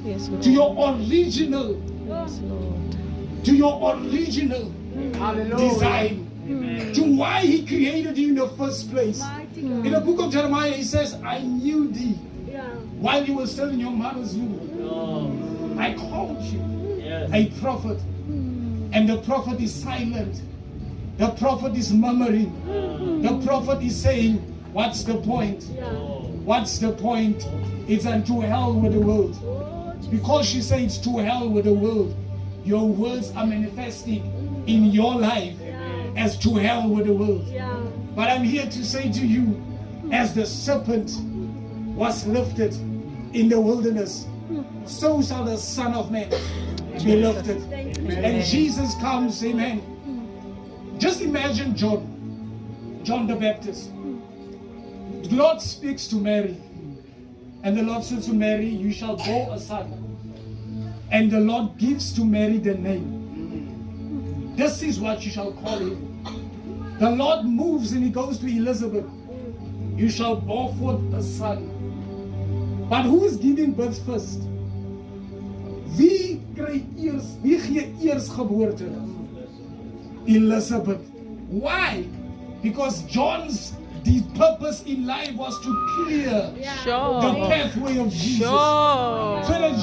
Yes, Lord. to your original, Yes, Lord. to your original design, to why He created you in the first place. In the book of Jeremiah, He says, I knew thee while you were still in your mother's womb. I called you a prophet, and the prophet is silent. The prophet is murmuring. The prophet is saying, what's the point? What's the point? It's unto hell with the world. Because she says to hell with the world, your words are manifesting in your life as to hell with the world. But I'm here to say to you, as the serpent was lifted in the wilderness, so shall the Son of Man be lifted. And Jesus comes, amen. Just imagine John the Baptist. The Lord speaks to Mary, and the Lord says to Mary, you shall bear a son. And the Lord gives to Mary the name. This is what you shall call him. The Lord moves and He goes to Elizabeth. You shall bear forth a son. But who is giving birth first? Wie gee eers geboorte? Elizabeth. Why? Because John's purpose in life was to clear the pathway of Jesus. So that